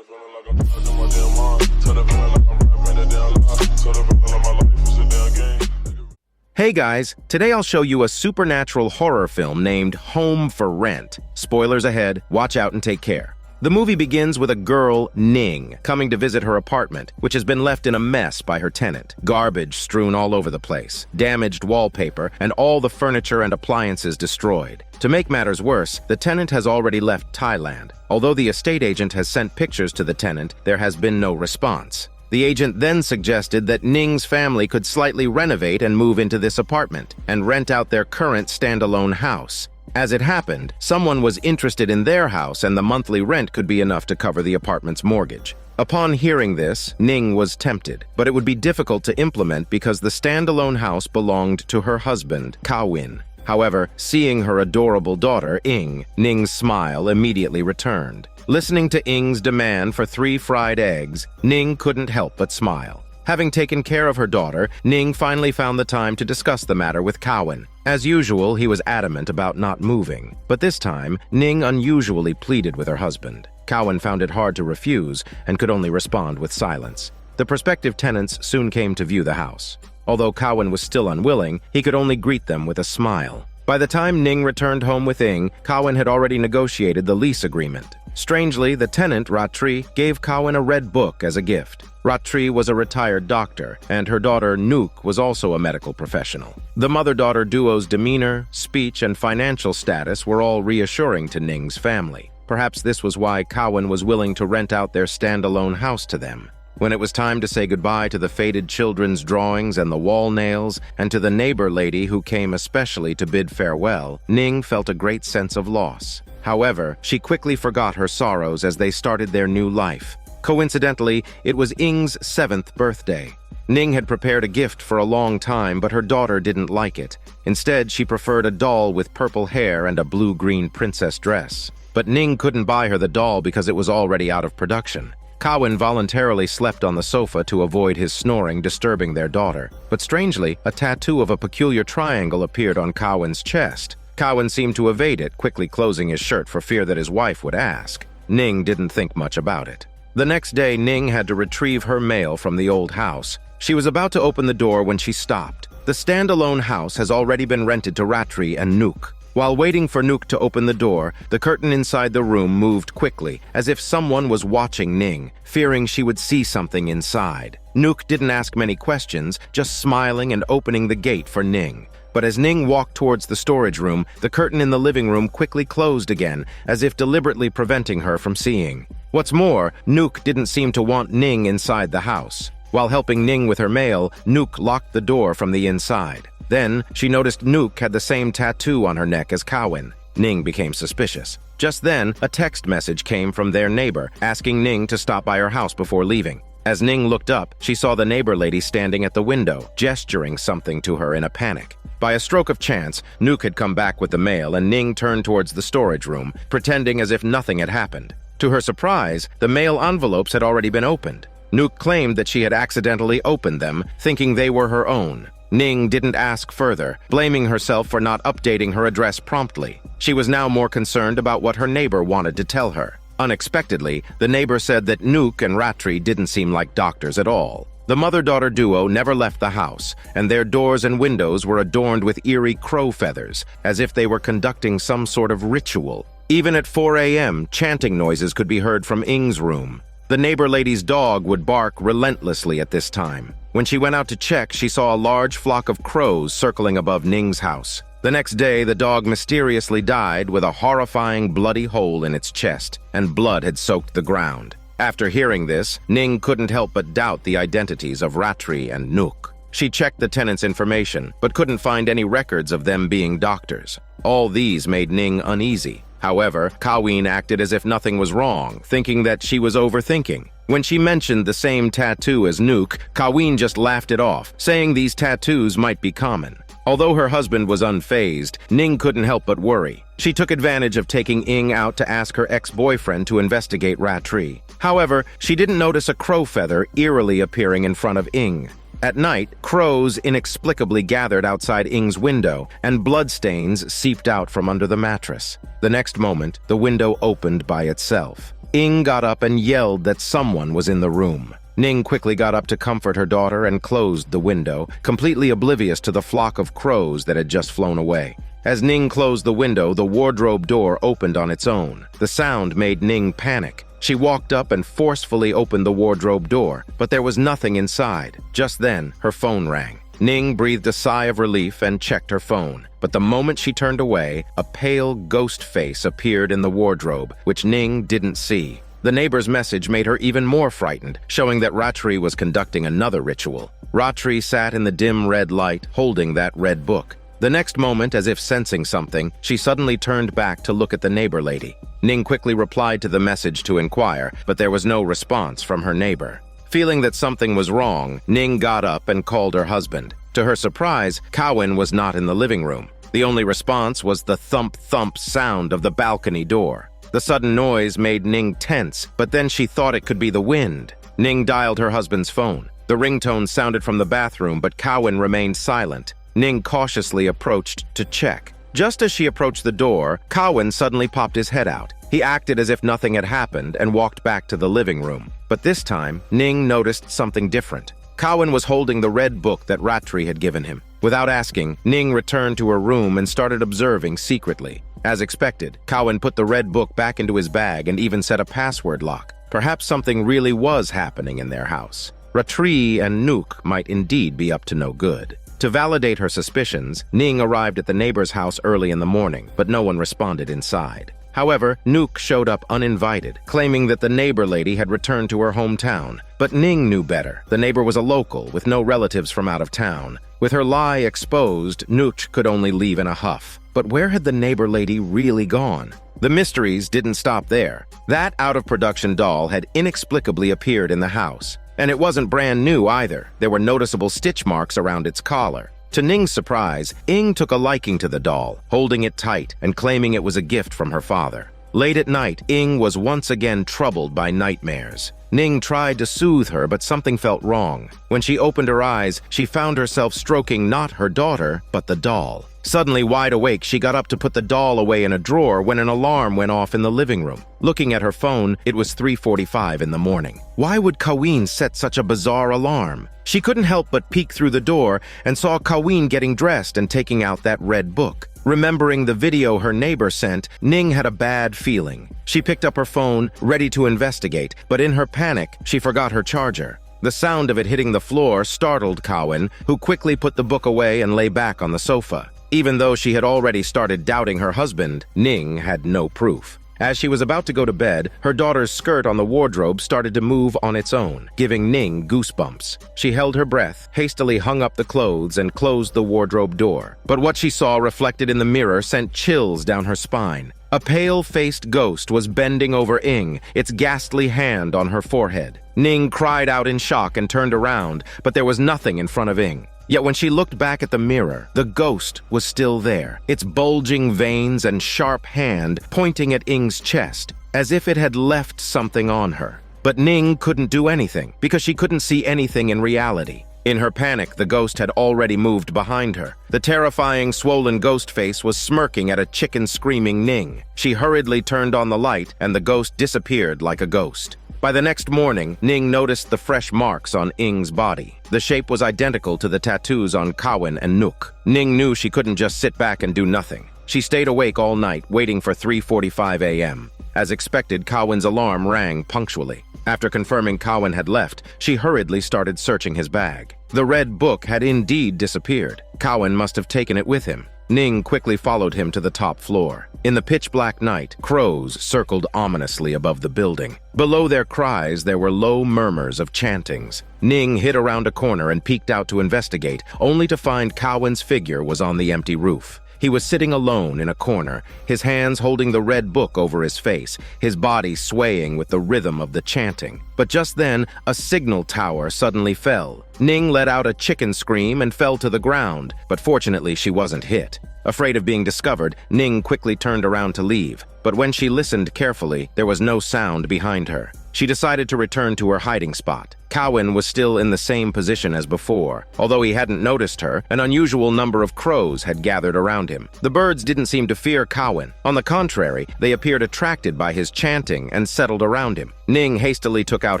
the feeling like I'm trapped in my damn mind. Tell the feeling like I'm rapping a damn lie. Tell the feeling like my life is a damn game. Hey guys, today I'll show you a supernatural horror film named Home for Rent. Spoilers ahead, watch out and take care. The movie begins with a girl, Ning, coming to visit her apartment, which has been left in a mess by her tenant. Garbage strewn all over the place, damaged wallpaper, and all the furniture and appliances destroyed. To make matters worse, the tenant has already left Thailand. Although the estate agent has sent pictures to the tenant, there has been no response. The agent then suggested that Ning's family could slightly renovate and move into this apartment and rent out their current standalone house. As it happened, someone was interested in their house and the monthly rent could be enough to cover the apartment's mortgage. Upon hearing this, Ning was tempted, but it would be difficult to implement because the standalone house belonged to her husband, Kawin. However, seeing her adorable daughter, Ing, Ning's smile immediately returned. Listening to Ing's demand for 3 fried eggs, Ning couldn't help but smile. Having taken care of her daughter, Ning finally found the time to discuss the matter with Kawin. As usual, he was adamant about not moving, but this time, Ning unusually pleaded with her husband. Kawin found it hard to refuse and could only respond with silence. The prospective tenants soon came to view the house. Although Kawin was still unwilling, he could only greet them with a smile. By the time Ning returned home with Ing, Kawin had already negotiated the lease agreement. Strangely, the tenant, Ratri, gave Kawin a red book as a gift. Ratri was a retired doctor, and her daughter, Nook, was also a medical professional. The mother-daughter duo's demeanor, speech, and financial status were all reassuring to Ning's family. Perhaps this was why Kawin was willing to rent out their standalone house to them. When it was time to say goodbye to the faded children's drawings and the wall nails, and to the neighbor lady who came especially to bid farewell, Ning felt a great sense of loss. However, she quickly forgot her sorrows as they started their new life. Coincidentally, it was Ing's 7th birthday. Ning had prepared a gift for a long time, but her daughter didn't like it. Instead, she preferred a doll with purple hair and a blue-green princess dress. But Ning couldn't buy her the doll because it was already out of production. Kawin voluntarily slept on the sofa to avoid his snoring disturbing their daughter. But strangely, a tattoo of a peculiar triangle appeared on Kawin's chest. Kawin seemed to evade it, quickly closing his shirt for fear that his wife would ask. Ning didn't think much about it. The next day, Ning had to retrieve her mail from the old house. She was about to open the door when she stopped. The standalone house has already been rented to Ratri and Nook. While waiting for Nook to open the door, the curtain inside the room moved quickly, as if someone was watching Ning, fearing she would see something inside. Nook didn't ask many questions, just smiling and opening the gate for Ning. But as Ning walked towards the storage room, the curtain in the living room quickly closed again, as if deliberately preventing her from seeing. What's more, Nook didn't seem to want Ning inside the house. While helping Ning with her mail, Nook locked the door from the inside. Then, she noticed Nook had the same tattoo on her neck as Kawin. Ning became suspicious. Just then, a text message came from their neighbor, asking Ning to stop by her house before leaving. As Ning looked up, she saw the neighbor lady standing at the window, gesturing something to her in a panic. By a stroke of chance, Nook had come back with the mail and Ning turned towards the storage room, pretending as if nothing had happened. To her surprise, the mail envelopes had already been opened. Nook claimed that she had accidentally opened them, thinking they were her own. Ning didn't ask further, blaming herself for not updating her address promptly. She was now more concerned about what her neighbor wanted to tell her. Unexpectedly, the neighbor said that Nook and Ratri didn't seem like doctors at all. The mother-daughter duo never left the house, and their doors and windows were adorned with eerie crow feathers, as if they were conducting some sort of ritual. Even at 4 a.m., chanting noises could be heard from Ing's room. The neighbor lady's dog would bark relentlessly at this time. When she went out to check, she saw a large flock of crows circling above Ning's house. The next day, the dog mysteriously died with a horrifying bloody hole in its chest, and blood had soaked the ground. After hearing this, Ning couldn't help but doubt the identities of Ratri and Nook. She checked the tenants' information, but couldn't find any records of them being doctors. All these made Ning uneasy. However, Kawin acted as if nothing was wrong, thinking that she was overthinking. When she mentioned the same tattoo as Nook, Kawin just laughed it off, saying these tattoos might be common. Although her husband was unfazed, Ning couldn't help but worry. She took advantage of taking Ing out to ask her ex-boyfriend to investigate Ratri. However, she didn't notice a crow feather eerily appearing in front of Ing. At night, crows inexplicably gathered outside Ing's window, and bloodstains seeped out from under the mattress. The next moment, the window opened by itself. Ing got up and yelled that someone was in the room. Ning quickly got up to comfort her daughter and closed the window, completely oblivious to the flock of crows that had just flown away. As Ning closed the window, the wardrobe door opened on its own. The sound made Ning panic. She walked up and forcefully opened the wardrobe door, but there was nothing inside. Just then, her phone rang. Ning breathed a sigh of relief and checked her phone. But the moment she turned away, a pale ghost face appeared in the wardrobe, which Ning didn't see. The neighbor's message made her even more frightened, showing that Ratri was conducting another ritual. Ratri sat in the dim red light, holding that red book. The next moment, as if sensing something, she suddenly turned back to look at the neighbor lady. Ning quickly replied to the message to inquire, but there was no response from her neighbor. Feeling that something was wrong, Ning got up and called her husband. To her surprise, Cowan was not in the living room. The only response was the thump-thump sound of the balcony door. The sudden noise made Ning tense, but then she thought it could be the wind. Ning dialed her husband's phone. The ringtone sounded from the bathroom, but Cowan remained silent. Ning cautiously approached to check. Just as she approached the door, Cowan suddenly popped his head out. He acted as if nothing had happened and walked back to the living room. But this time, Ning noticed something different. Cowan was holding the red book that Ratri had given him. Without asking, Ning returned to her room and started observing secretly. As expected, Cowan put the red book back into his bag and even set a password lock. Perhaps something really was happening in their house. Ratri and Nook might indeed be up to no good. To validate her suspicions, Ning arrived at the neighbor's house early in the morning, but no one responded inside. However, Nook showed up uninvited, claiming that the neighbor lady had returned to her hometown. But Ning knew better. The neighbor was a local, with no relatives from out of town. With her lie exposed, Nook could only leave in a huff. But where had the neighbor lady really gone? The mysteries didn't stop there. That out-of-production doll had inexplicably appeared in the house. And it wasn't brand new either. There were noticeable stitch marks around its collar. To Ning's surprise, Ing took a liking to the doll, holding it tight and claiming it was a gift from her father. Late at night, Ing was once again troubled by nightmares. Ning tried to soothe her, but something felt wrong. When she opened her eyes, she found herself stroking not her daughter, but the doll. Suddenly wide awake, she got up to put the doll away in a drawer when an alarm went off in the living room. Looking at her phone, it was 3:45 in the morning. Why would Kaween set such a bizarre alarm? She couldn't help but peek through the door and saw Kaween getting dressed and taking out that red book. Remembering the video her neighbor sent, Ning had a bad feeling. She picked up her phone, ready to investigate, but in her panic, she forgot her charger. The sound of it hitting the floor startled Cowan, who quickly put the book away and lay back on the sofa. Even though she had already started doubting her husband, Ning had no proof. As she was about to go to bed, her daughter's skirt on the wardrobe started to move on its own, giving Ning goosebumps. She held her breath, hastily hung up the clothes, and closed the wardrobe door. But what she saw reflected in the mirror sent chills down her spine. A pale-faced ghost was bending over Ing, its ghastly hand on her forehead. Ning cried out in shock and turned around, but there was nothing in front of Ing. Yet when she looked back at the mirror, the ghost was still there, its bulging veins and sharp hand pointing at Ing's chest, as if it had left something on her. But Ning couldn't do anything, because she couldn't see anything in reality. In her panic, the ghost had already moved behind her. The terrifying, swollen ghost face was smirking at a chicken screaming Ning. She hurriedly turned on the light, and the ghost disappeared like a ghost. By the next morning, Ning noticed the fresh marks on Ing's body. The shape was identical to the tattoos on Cowan and Nook. Ning knew she couldn't just sit back and do nothing. She stayed awake all night, waiting for 3:45 a.m. As expected, Cowan's alarm rang punctually. After confirming Cowan had left, she hurriedly started searching his bag. The red book had indeed disappeared. Cowan must have taken it with him. Ning quickly followed him to the top floor. In the pitch-black night, crows circled ominously above the building. Below their cries, there were low murmurs of chantings. Ning hid around a corner and peeked out to investigate, only to find Cowan's figure was on the empty roof. He was sitting alone in a corner, his hands holding the red book over his face, his body swaying with the rhythm of the chanting. But just then, a signal tower suddenly fell. Ning let out a chicken scream and fell to the ground, but fortunately she wasn't hit. Afraid of being discovered, Ning quickly turned around to leave. But when she listened carefully, there was no sound behind her. She decided to return to her hiding spot. Cowan was still in the same position as before. Although he hadn't noticed her, an unusual number of crows had gathered around him. The birds didn't seem to fear Cowan. On the contrary, they appeared attracted by his chanting and settled around him. Ning hastily took out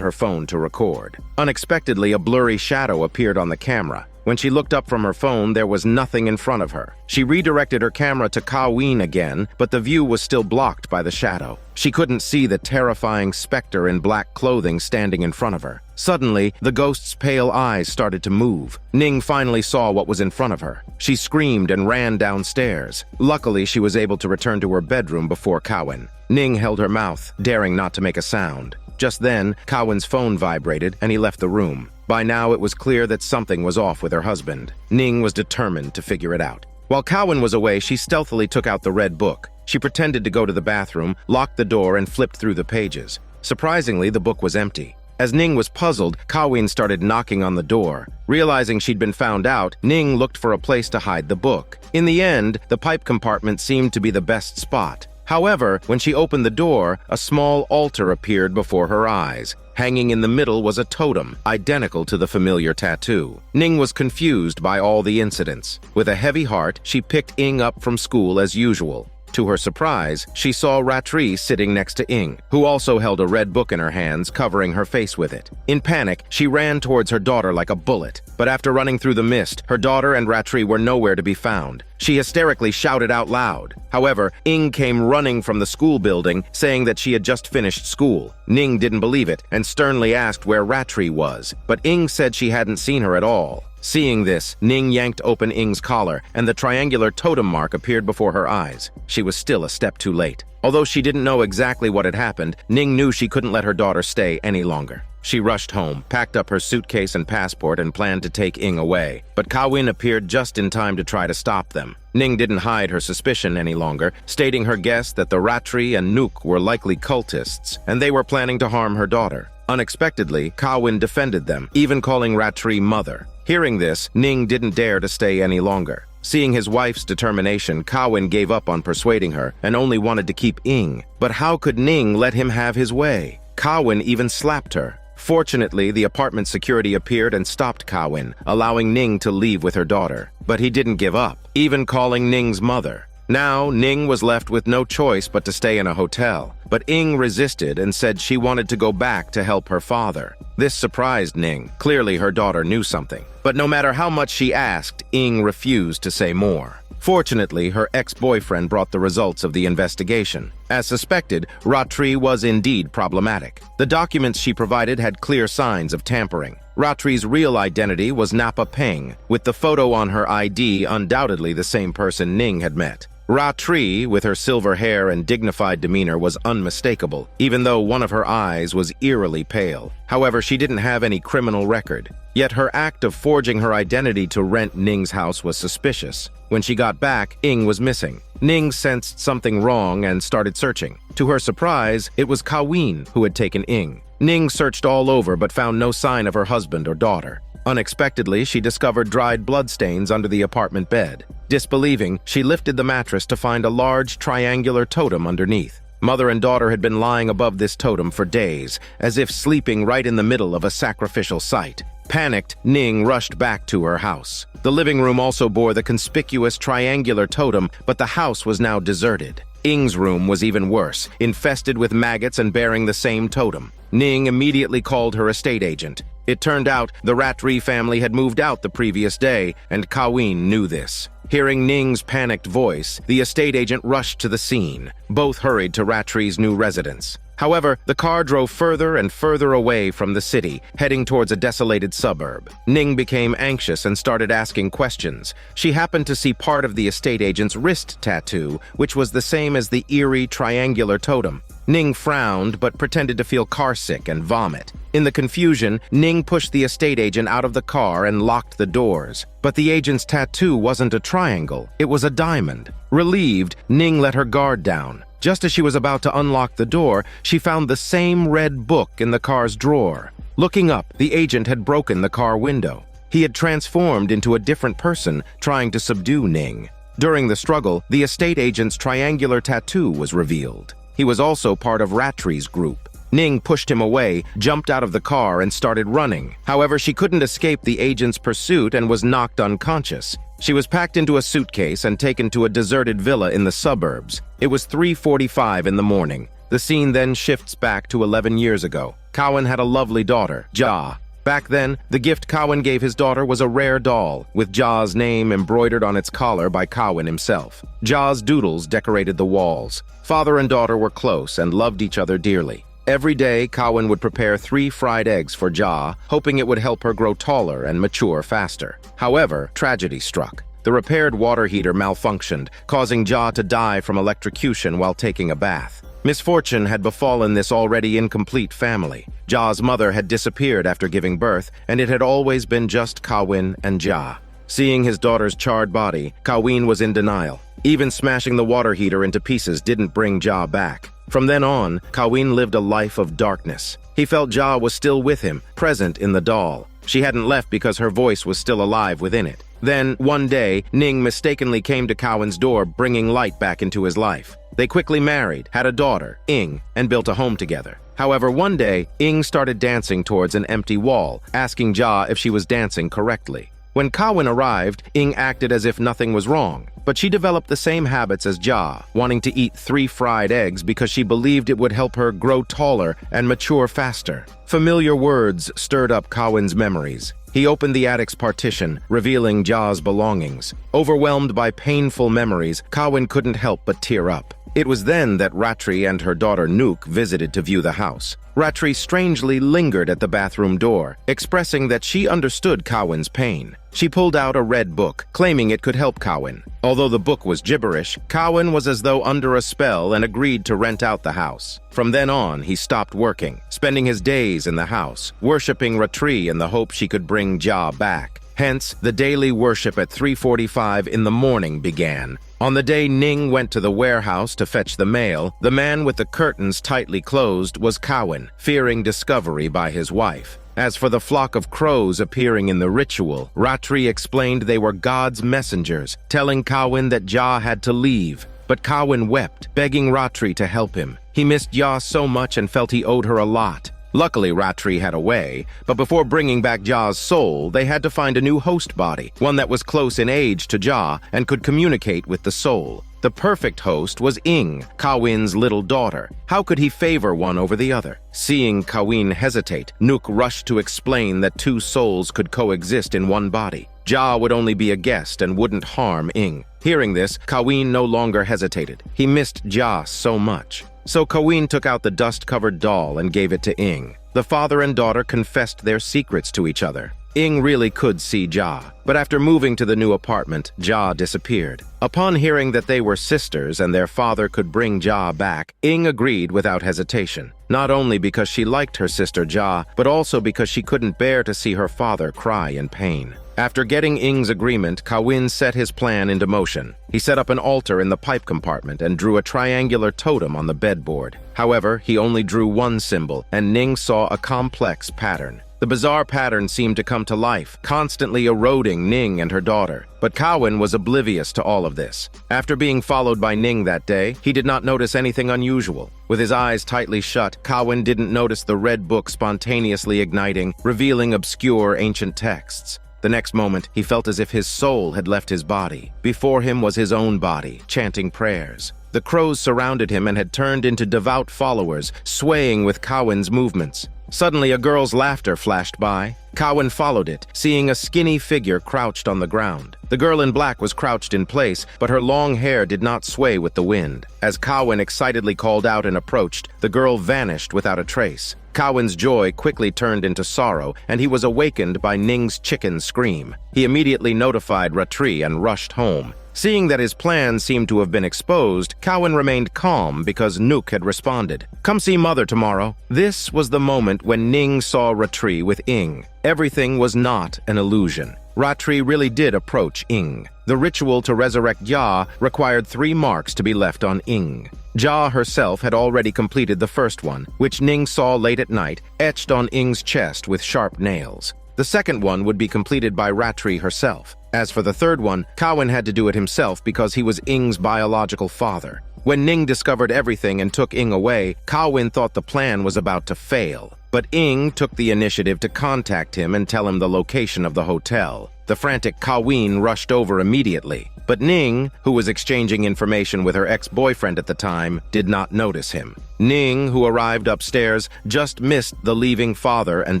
her phone to record. Unexpectedly, a blurry shadow appeared on the camera. When she looked up from her phone, there was nothing in front of her. She redirected her camera to Cowan again, but the view was still blocked by the shadow. She couldn't see the terrifying specter in black clothing standing in front of her. Suddenly, the ghost's pale eyes started to move. Ning finally saw what was in front of her. She screamed and ran downstairs. Luckily, she was able to return to her bedroom before Cowan. Ning held her mouth, daring not to make a sound. Just then, Cowan's phone vibrated and he left the room. By now, it was clear that something was off with her husband. Ning was determined to figure it out. While Cowan was away, she stealthily took out the red book. She pretended to go to the bathroom, locked the door, and flipped through the pages. Surprisingly, the book was empty. As Ning was puzzled, Cowan started knocking on the door. Realizing she'd been found out, Ning looked for a place to hide the book. In the end, the pipe compartment seemed to be the best spot. However, when she opened the door, a small altar appeared before her eyes. Hanging in the middle was a totem, identical to the familiar tattoo. Ning was confused by all the incidents. With a heavy heart, she picked Ing up from school as usual. To her surprise, she saw Ratri sitting next to Ing, who also held a red book in her hands, covering her face with it. In panic, she ran towards her daughter like a bullet. But after running through the mist, her daughter and Ratri were nowhere to be found. She hysterically shouted out loud. However, Ing came running from the school building, saying that she had just finished school. Ning didn't believe it and sternly asked where Ratri was, but Ing said she hadn't seen her at all. Seeing this, Ning yanked open Ing's collar, and the triangular totem mark appeared before her eyes. She was still a step too late. Although she didn't know exactly what had happened, Ning knew she couldn't let her daughter stay any longer. She rushed home, packed up her suitcase and passport, and planned to take Ing away. But Cowan appeared just in time to try to stop them. Ning didn't hide her suspicion any longer, stating her guess that the Ratri and Nook were likely cultists, and they were planning to harm her daughter. Unexpectedly, Cowan defended them, even calling Ratri mother. Hearing this, Ning didn't dare to stay any longer. Seeing his wife's determination, Cowan gave up on persuading her and only wanted to keep Ing. But how could Ning let him have his way? Cowan even slapped her. Fortunately, the apartment security appeared and stopped Cowan, allowing Ning to leave with her daughter. But he didn't give up, even calling Ning's mother. Now, Ning was left with no choice but to stay in a hotel. But Ing resisted and said she wanted to go back to help her father. This surprised Ning. Clearly, her daughter knew something. But no matter how much she asked, Ing refused to say more. Fortunately, her ex-boyfriend brought the results of the investigation. As suspected, Ratri was indeed problematic. The documents she provided had clear signs of tampering. Ratri's real identity was Napa Peng, with the photo on her ID undoubtedly the same person Ning had met. Ratri, with her silver hair and dignified demeanor, was unmistakable, even though one of her eyes was eerily pale. However, she didn't have any criminal record. Yet her act of forging her identity to rent Ning's house was suspicious. When she got back, Ing was missing. Ning sensed something wrong and started searching. To her surprise, it was Cowan who had taken Ing. Ning searched all over but found no sign of her husband or daughter. Unexpectedly, she discovered dried bloodstains under the apartment bed. Disbelieving, she lifted the mattress to find a large triangular totem underneath. Mother and daughter had been lying above this totem for days, as if sleeping right in the middle of a sacrificial site. Panicked, Ning rushed back to her house. The living room also bore the conspicuous triangular totem, but the house was now deserted. Ing's room was even worse, infested with maggots and bearing the same totem. Ning immediately called her estate agent. It turned out the Ratri family had moved out the previous day, and Cowan knew this. Hearing Ning's panicked voice, the estate agent rushed to the scene. Both hurried to Ratri's new residence. However, the car drove further and further away from the city, heading towards a desolated suburb. Ning became anxious and started asking questions. She happened to see part of the estate agent's wrist tattoo, which was the same as the eerie triangular totem. Ning frowned but pretended to feel carsick and vomit. In the confusion, Ning pushed the estate agent out of the car and locked the doors. But the agent's tattoo wasn't a triangle, it was a diamond. Relieved, Ning let her guard down. Just as she was about to unlock the door, she found the same red book in the car's drawer. Looking up, the agent had broken the car window. He had transformed into a different person, trying to subdue Ning. During the struggle, the estate agent's triangular tattoo was revealed. He was also part of Ratri's group. Ning pushed him away, jumped out of the car, and started running. However, she couldn't escape the agent's pursuit and was knocked unconscious. She was packed into a suitcase and taken to a deserted villa in the suburbs. It was 3:45 in the morning. The scene then shifts back to 11 years ago. Cowan had a lovely daughter, Ja. Back then, the gift Cowan gave his daughter was a rare doll, with Ja's name embroidered on its collar by Cowan himself. Ja's doodles decorated the walls. Father and daughter were close and loved each other dearly. Every day, Cowan would prepare 3 fried eggs for Ja, hoping it would help her grow taller and mature faster. However, tragedy struck. The repaired water heater malfunctioned, causing Ja to die from electrocution while taking a bath. Misfortune had befallen this already incomplete family. Ja's mother had disappeared after giving birth, and it had always been just Cowan and Ja. Seeing his daughter's charred body, Cowan was in denial. Even smashing the water heater into pieces didn't bring Ja back. From then on, Cowan lived a life of darkness. He felt Ja was still with him, present in the doll. She hadn't left because her voice was still alive within it. Then, one day, Ning mistakenly came to Cowan's door, bringing light back into his life. They quickly married, had a daughter, Ing, and built a home together. However, one day, Ing started dancing towards an empty wall, asking Ja if she was dancing correctly. When Cowan arrived, Ing acted as if nothing was wrong, but she developed the same habits as Ja, wanting to eat 3 fried eggs because she believed it would help her grow taller and mature faster. Familiar words stirred up Cowan's memories. He opened the attic's partition, revealing Ja's belongings. Overwhelmed by painful memories, Cowan couldn't help but tear up. It was then that Ratri and her daughter Nook visited to view the house. Ratri strangely lingered at the bathroom door, expressing that she understood Cowan's pain. She pulled out a red book, claiming it could help Cowan. Although the book was gibberish, Cowan was as though under a spell and agreed to rent out the house. From then on, he stopped working, spending his days in the house, worshipping Ratri in the hope she could bring Ja back. Hence, the daily worship at 3:45 in the morning began. On the day Ning went to the warehouse to fetch the mail, the man with the curtains tightly closed was Cowan, fearing discovery by his wife. As for the flock of crows appearing in the ritual, Ratri explained they were God's messengers, telling Cowan that Ja had to leave. But Cowan wept, begging Ratri to help him. He missed Ja so much and felt he owed her a lot. Luckily, Ratri had a way, but before bringing back Ja's soul, they had to find a new host body, one that was close in age to Ja and could communicate with the soul. The perfect host was Ing, Cowan's little daughter. How could he favor one over the other? Seeing Cowan hesitate, Nook rushed to explain that 2 souls could coexist in one body. Ja would only be a guest and wouldn't harm Ing. Hearing this, Cowan no longer hesitated. He missed Ja so much. So Cowan took out the dust-covered doll and gave it to Ing. The father and daughter confessed their secrets to each other. Ing really could see Ja, but after moving to the new apartment, Ja disappeared. Upon hearing that they were sisters and their father could bring Ja back, Ing agreed without hesitation. Not only because she liked her sister Ja, but also because she couldn't bear to see her father cry in pain. After getting Ing's agreement, Cowan set his plan into motion. He set up an altar in the pipe compartment and drew a triangular totem on the bedboard. However, he only drew one symbol, and Ning saw a complex pattern. The bizarre pattern seemed to come to life, constantly eroding Ning and her daughter. But Cowan was oblivious to all of this. After being followed by Ning that day, he did not notice anything unusual. With his eyes tightly shut, Cowan didn't notice the red book spontaneously igniting, revealing obscure ancient texts. The next moment, he felt as if his soul had left his body. Before him was his own body, chanting prayers. The crows surrounded him and had turned into devout followers, swaying with Cowan's movements. Suddenly, a girl's laughter flashed by. Cowan followed it, seeing a skinny figure crouched on the ground. The girl in black was crouched in place, but her long hair did not sway with the wind. As Cowan excitedly called out and approached, the girl vanished without a trace. Cowan's joy quickly turned into sorrow, and he was awakened by Ning's chicken scream. He immediately notified Ratri and rushed home. Seeing that his plan seemed to have been exposed, Cowan remained calm because Nook had responded. "Come see Mother tomorrow." This was the moment when Ning saw Ratri with Ing. Everything was not an illusion. Ratri really did approach Ing. The ritual to resurrect Ja required 3 marks to be left on Ing. Ja herself had already completed the first one, which Ning saw late at night, etched on Ing's chest with sharp nails. The second one would be completed by Ratri herself. As for the third one, Cowan had to do it himself because he was Ing's biological father. When Ning discovered everything and took Ing away, Kawin thought the plan was about to fail. But Ing took the initiative to contact him and tell him the location of the hotel. The frantic Kawin rushed over immediately, but Ning, who was exchanging information with her ex-boyfriend at the time, did not notice him. Ning, who arrived upstairs, just missed the leaving father and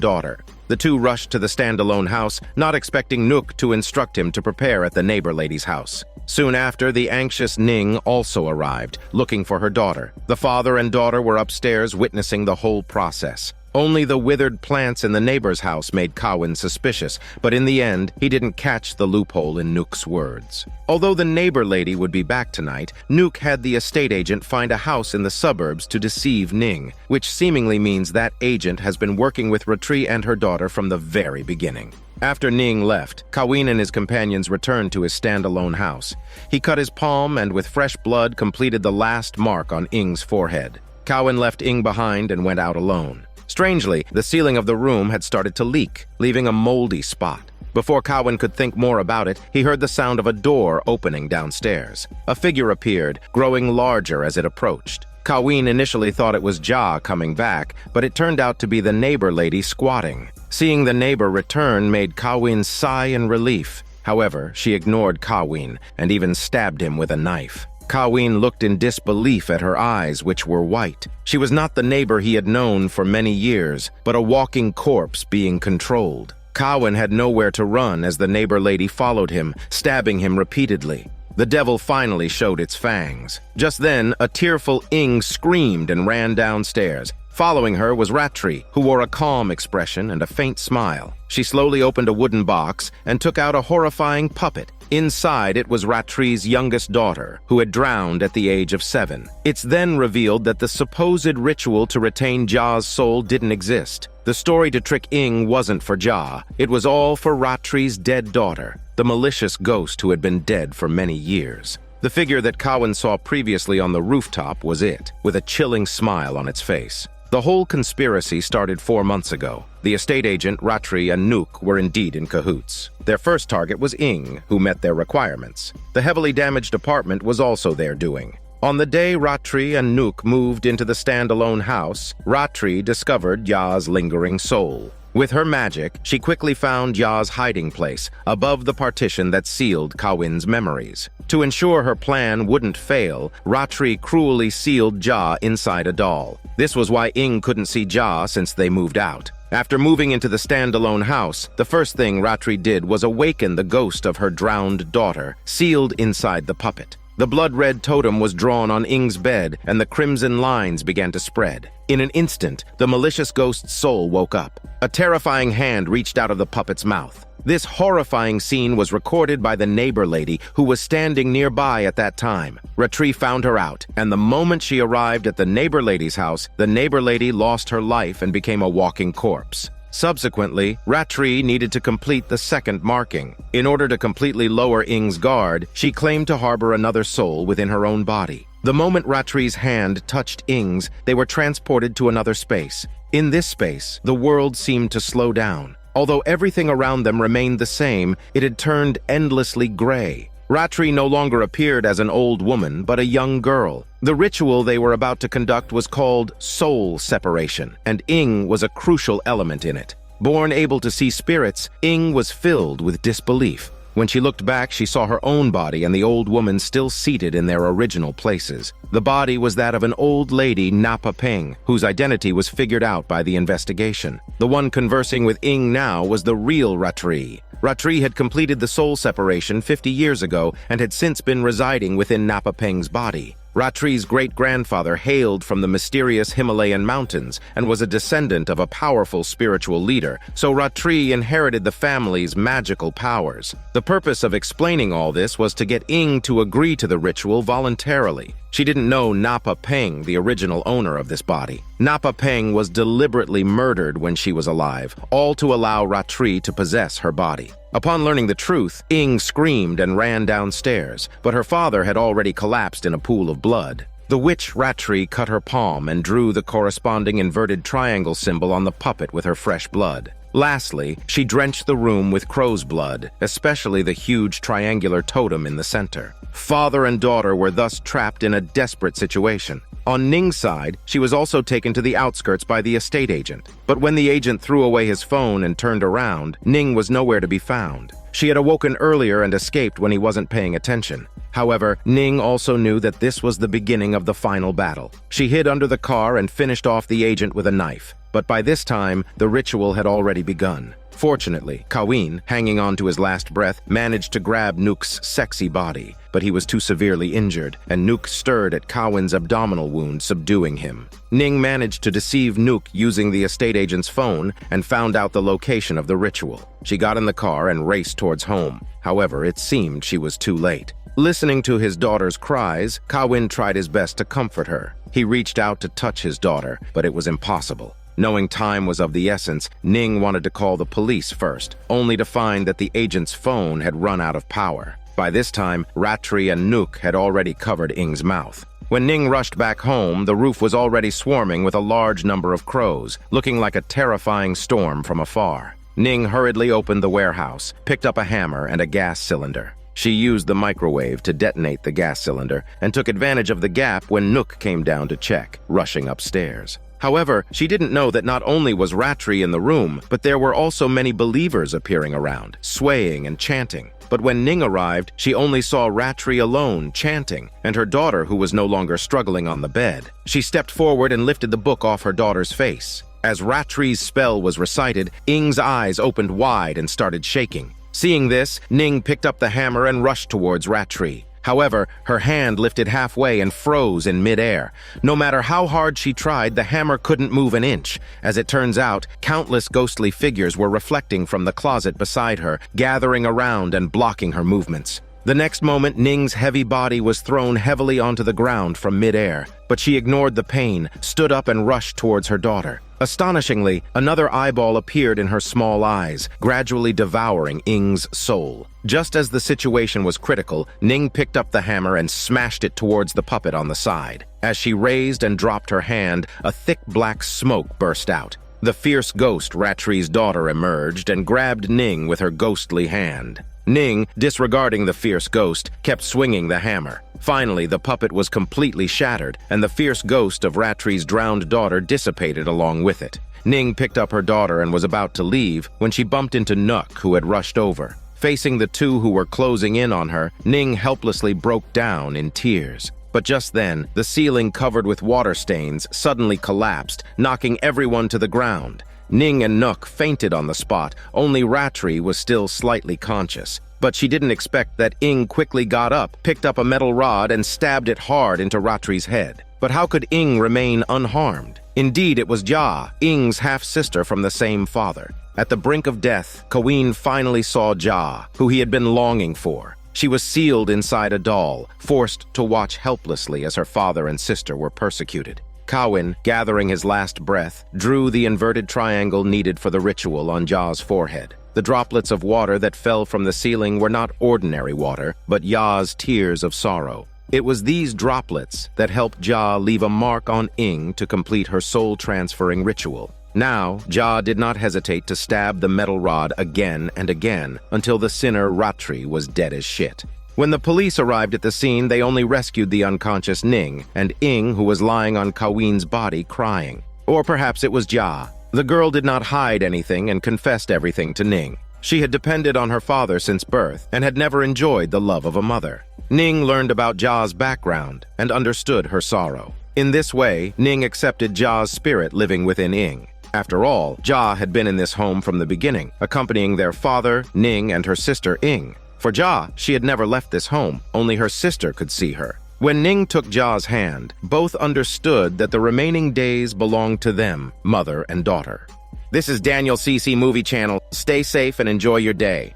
daughter. The two rushed to the standalone house, not expecting Nook to instruct him to prepare at the neighbor lady's house. Soon after, the anxious Ning also arrived, looking for her daughter. The father and daughter were upstairs witnessing the whole process. Only the withered plants in the neighbor's house made Kawin suspicious, but in the end, he didn't catch the loophole in Nook's words. Although the neighbor lady would be back tonight, Nook had the estate agent find a house in the suburbs to deceive Ning, which seemingly means that agent has been working with Ratri and her daughter from the very beginning. After Ning left, Kawin and his companions returned to his standalone house. He cut his palm and with fresh blood completed the last mark on Ing's forehead. Kawin left Ing behind and went out alone. Strangely, the ceiling of the room had started to leak, leaving a moldy spot. Before Kawin could think more about it, he heard the sound of a door opening downstairs. A figure appeared, growing larger as it approached. Kawin initially thought it was Ja coming back, but it turned out to be the neighbor lady squatting. Seeing the neighbor return made Kawin sigh in relief. However, she ignored Kawin and even stabbed him with a knife. Kawin looked in disbelief at her eyes, which were white. She was not the neighbor he had known for many years, but a walking corpse being controlled. Kawin had nowhere to run as the neighbor lady followed him, stabbing him repeatedly. The devil finally showed its fangs. Just then, a tearful Ing screamed and ran downstairs. Following her was Ratri, who wore a calm expression and a faint smile. She slowly opened a wooden box and took out a horrifying puppet. Inside it was Ratri's youngest daughter, who had drowned at the age of 7. It's then revealed that the supposed ritual to retain Ja's soul didn't exist. The story to trick Ing wasn't for Ja, it was all for Ratri's dead daughter, the malicious ghost who had been dead for many years. The figure that Kawin saw previously on the rooftop was it, with a chilling smile on its face. The whole conspiracy started 4 months ago. The estate agent, Ratri, and Nook were indeed in cahoots. Their first target was Ing, who met their requirements. The heavily damaged apartment was also their doing. On the day Ratri and Nook moved into the standalone house, Ratri discovered Ya's lingering soul. With her magic, she quickly found Ya's hiding place, above the partition that sealed Kawin's memories. To ensure her plan wouldn't fail, Ratri cruelly sealed Ja inside a doll. This was why Ing couldn't see Ja since they moved out. After moving into the standalone house, the first thing Ratri did was awaken the ghost of her drowned daughter, sealed inside the puppet. The blood-red totem was drawn on Ing's bed, and the crimson lines began to spread. In an instant, the malicious ghost's soul woke up. A terrifying hand reached out of the puppet's mouth. This horrifying scene was recorded by the neighbor lady, who was standing nearby at that time. Ratri found her out, and the moment she arrived at the neighbor lady's house, the neighbor lady lost her life and became a walking corpse. Subsequently, Ratri needed to complete the second marking. In order to completely lower Ing's guard, she claimed to harbor another soul within her own body. The moment Ratri's hand touched Ing's, they were transported to another space. In this space, the world seemed to slow down. Although everything around them remained the same, it had turned endlessly gray. Ratri no longer appeared as an old woman, but a young girl. The ritual they were about to conduct was called soul separation, and Ing was a crucial element in it. Born able to see spirits, Ing was filled with disbelief. When she looked back, she saw her own body and the old woman still seated in their original places. The body was that of an old lady, Napa Peng, whose identity was figured out by the investigation. The one conversing with Ing now was the real Ratri. Ratri had completed the soul separation 50 years ago and had since been residing within Napa Peng's body. Ratri's great-grandfather hailed from the mysterious Himalayan mountains and was a descendant of a powerful spiritual leader, so Ratri inherited the family's magical powers. The purpose of explaining all this was to get Ing to agree to the ritual voluntarily. She didn't know Napa Peng, the original owner of this body. Napa Peng was deliberately murdered when she was alive, all to allow Ratri to possess her body. Upon learning the truth, Ing screamed and ran downstairs, but her father had already collapsed in a pool of blood. The witch Ratri cut her palm and drew the corresponding inverted triangle symbol on the puppet with her fresh blood. Lastly, she drenched the room with crow's blood, especially the huge triangular totem in the center. Father and daughter were thus trapped in a desperate situation. On Ning's side, she was also taken to the outskirts by the estate agent. But when the agent threw away his phone and turned around, Ning was nowhere to be found. She had awoken earlier and escaped when he wasn't paying attention. However, Ning also knew that this was the beginning of the final battle. She hid under the car and finished off the agent with a knife. But by this time, the ritual had already begun. Fortunately, Kawin, hanging on to his last breath, managed to grab Nook's sexy body, but he was too severely injured, and Nook stirred at Kawin's abdominal wound, subduing him. Ning managed to deceive Nook using the estate agent's phone and found out the location of the ritual. She got in the car and raced towards home. However, it seemed she was too late. Listening to his daughter's cries, Kawin tried his best to comfort her. He reached out to touch his daughter, but it was impossible. Knowing time was of the essence, Ning wanted to call the police first, only to find that the agent's phone had run out of power. By this time, Ratri and Nook had already covered Ing's mouth. When Ning rushed back home, the roof was already swarming with a large number of crows, looking like a terrifying storm from afar. Ning hurriedly opened the warehouse, picked up a hammer and a gas cylinder. She used the microwave to detonate the gas cylinder and took advantage of the gap when Nook came down to check, rushing upstairs. However, she didn't know that not only was Ratri in the room, but there were also many believers appearing around, swaying and chanting. But when Ning arrived, she only saw Ratri alone, chanting, and her daughter who was no longer struggling on the bed. She stepped forward and lifted the book off her daughter's face. As Ratri's spell was recited, Ing's eyes opened wide and started shaking. Seeing this, Ning picked up the hammer and rushed towards Ratri. However, her hand lifted halfway and froze in midair. No matter how hard she tried, the hammer couldn't move an inch. As it turns out, countless ghostly figures were reflecting from the closet beside her, gathering around and blocking her movements. The next moment, Ning's heavy body was thrown heavily onto the ground from midair, but she ignored the pain, stood up and rushed towards her daughter. Astonishingly, another eyeball appeared in her small eyes, gradually devouring Ing's soul. Just as the situation was critical, Ning picked up the hammer and smashed it towards the puppet on the side. As she raised and dropped her hand, a thick black smoke burst out. The fierce ghost, Ratri's daughter, emerged and grabbed Ning with her ghostly hand. Ning, disregarding the fierce ghost, kept swinging the hammer. Finally, the puppet was completely shattered, and the fierce ghost of Ratri's drowned daughter dissipated along with it. Ning picked up her daughter and was about to leave when she bumped into Nook, who had rushed over. Facing the two who were closing in on her, Ning helplessly broke down in tears. But just then, the ceiling covered with water stains suddenly collapsed, knocking everyone to the ground. Ning and Nook fainted on the spot. Only Ratri was still slightly conscious. But she didn't expect that Ing quickly got up, picked up a metal rod, and stabbed it hard into Ratri's head. But how could Ing remain unharmed? Indeed, it was Jia, Ing's half-sister from the same father. At the brink of death, Kawin finally saw Jia, who he had been longing for. She was sealed inside a doll, forced to watch helplessly as her father and sister were persecuted. Kawin, gathering his last breath, drew the inverted triangle needed for the ritual on Ja's forehead. The droplets of water that fell from the ceiling were not ordinary water, but Ja's tears of sorrow. It was these droplets that helped Ja leave a mark on Ing to complete her soul-transferring ritual. Now, Ja did not hesitate to stab the metal rod again and again until the sinner Ratri was dead as shit. When the police arrived at the scene, they only rescued the unconscious Ning and Ing, who was lying on Kawin's body crying. Or perhaps it was Ja. The girl did not hide anything and confessed everything to Ning. She had depended on her father since birth and had never enjoyed the love of a mother. Ning learned about Ja's background and understood her sorrow. In this way, Ning accepted Ja's spirit living within Ing. After all, Ja had been in this home from the beginning, accompanying their father, Ning, and her sister Ing. For Ja, she had never left this home, only her sister could see her. When Ning took Ja's hand, both understood that the remaining days belonged to them, mother and daughter. This is Daniel CC Movie Channel. Stay safe and enjoy your day.